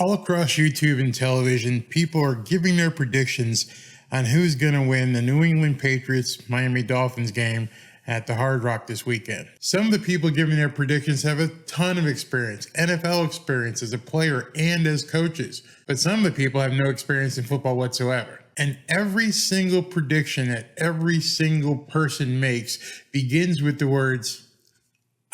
All across YouTube and television, people are giving their predictions on who's going to win the New England Patriots Miami Dolphins game at the Hard Rock this weekend. Some of the people giving their predictions have a ton of experience, NFL experience as a player and as coaches, but some of the people have no experience in football whatsoever. And every single prediction that every single person makes begins with the words,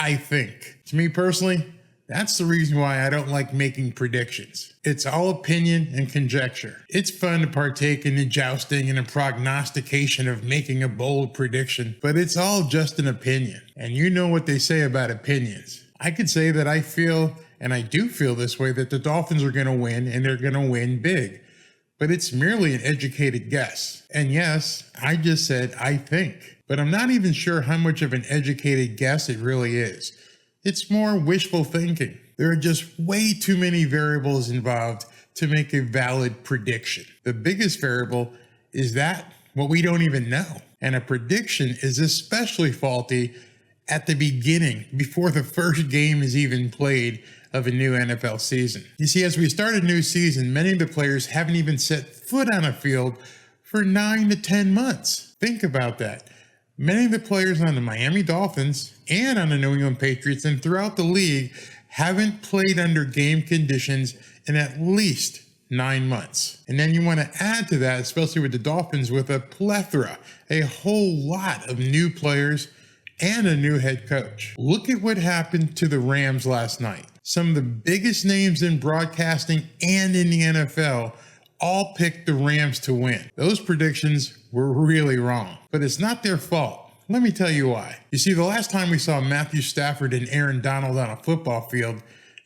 I think. To me personally, that's the reason why I don't like making predictions. It's all opinion and conjecture. It's fun to partake in the jousting and the prognostication of making a bold prediction, but it's all just an opinion. And you know what they say about opinions. I could say that I feel, and I do feel this way, that the Dolphins are going to win and they're going to win big. But it's merely an educated guess. And yes, I just said I think. But I'm not even sure how much of an educated guess it really is. It's more wishful thinking. There are just way too many variables involved to make a valid prediction. The biggest variable is that what we don't even know. And a prediction is especially faulty at the beginning, before the first game is even played of a new NFL season. You see, as we start a new season, many of the players haven't even set foot on a field for 9 to 10 months. Think about that. Many of the players on the Miami Dolphins and on the New England Patriots and throughout the league haven't played under game conditions in at least 9 months. And then you want to add to that, especially with the Dolphins, with a plethora, a whole lot of new players and a new head coach. Look at what happened to the Rams last night. Some of the biggest names in broadcasting and in the NFL all picked the Rams to win. Those predictions were really wrong, but it's not their fault. Let me tell you why. You see, the last time we saw Matthew Stafford and Aaron Donald on a football field,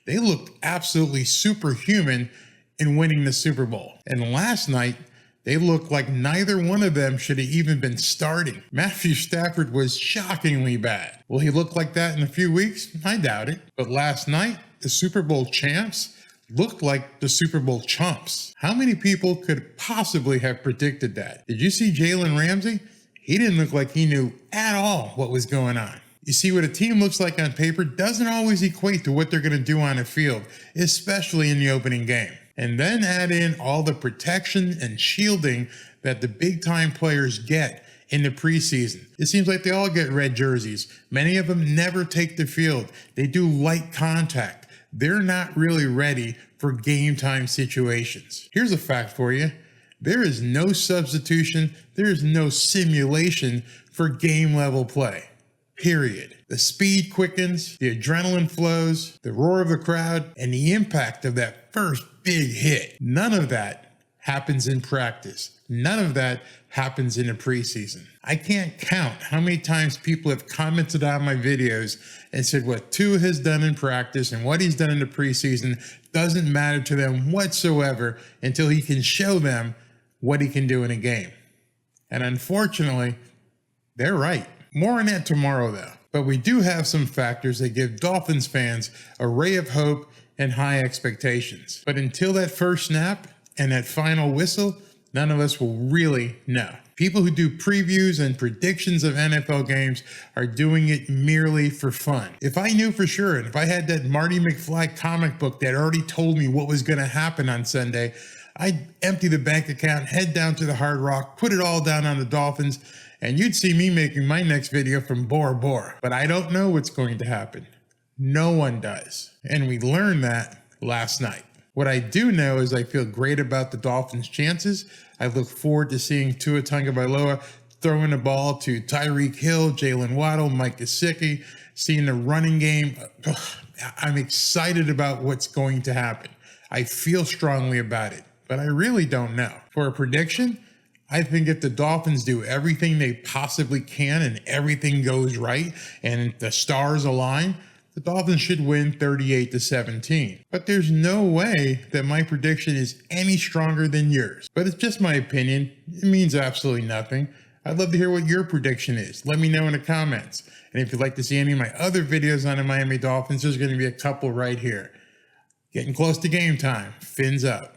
they looked absolutely superhuman in winning the Super Bowl. And last night, they looked like neither one of them should have even been starting. Matthew Stafford was shockingly bad. Will he look like that in a few weeks? I doubt it. But last night, the Super Bowl champs looked like the Super Bowl chumps. How many people could possibly have predicted that? Did you see Jalen Ramsey? He didn't look like he knew at all what was going on. You see, what a team looks like on paper doesn't always equate to what they're going to do on a field, especially in the opening game. And then add in all the protection and shielding that the big-time players get in the preseason. It seems like they all get red jerseys. Many of them never take the field. They do light contact. They're not really ready for game time situations. Here's a fact for you. There is no substitution. There is no simulation for game level play. Period. The speed quickens, the adrenaline flows, the roar of the crowd, and the impact of that first big hit. None of that happens in practice. None of that happens in the preseason. I can't count how many times people have commented on my videos and said what Tua has done in practice and what he's done in the preseason doesn't matter to them whatsoever until he can show them what he can do in a game. And unfortunately, they're right. More on that tomorrow, though. But we do have some factors that give Dolphins fans a ray of hope and high expectations. But until that first snap and that final whistle, none of us will really know. People who do previews and predictions of NFL games are doing it merely for fun. If I knew for sure, and if I had that Marty McFly comic book that already told me what was going to happen on Sunday, I'd empty the bank account, head down to the Hard Rock, put it all down on the Dolphins, and you'd see me making my next video from Bora Bora. But I don't know what's going to happen. No one does. And we learned that last night. What I do know is I feel great about the Dolphins' chances. I look forward to seeing Tua Tagovailoa throwing the ball to Tyreek Hill, Jalen Waddle, Mike Gesicki, seeing the running game. I'm excited about what's going to happen. I feel strongly about it, but I really don't know. For a prediction, I think if the Dolphins do everything they possibly can and everything goes right and the stars align, the Dolphins should win 38-17. But there's no way that my prediction is any stronger than yours. But it's just my opinion. It means absolutely nothing. I'd love to hear what your prediction is. Let me know in the comments. And if you'd like to see any of my other videos on the Miami Dolphins, there's going to be a couple right here. Getting close to game time. Fins up.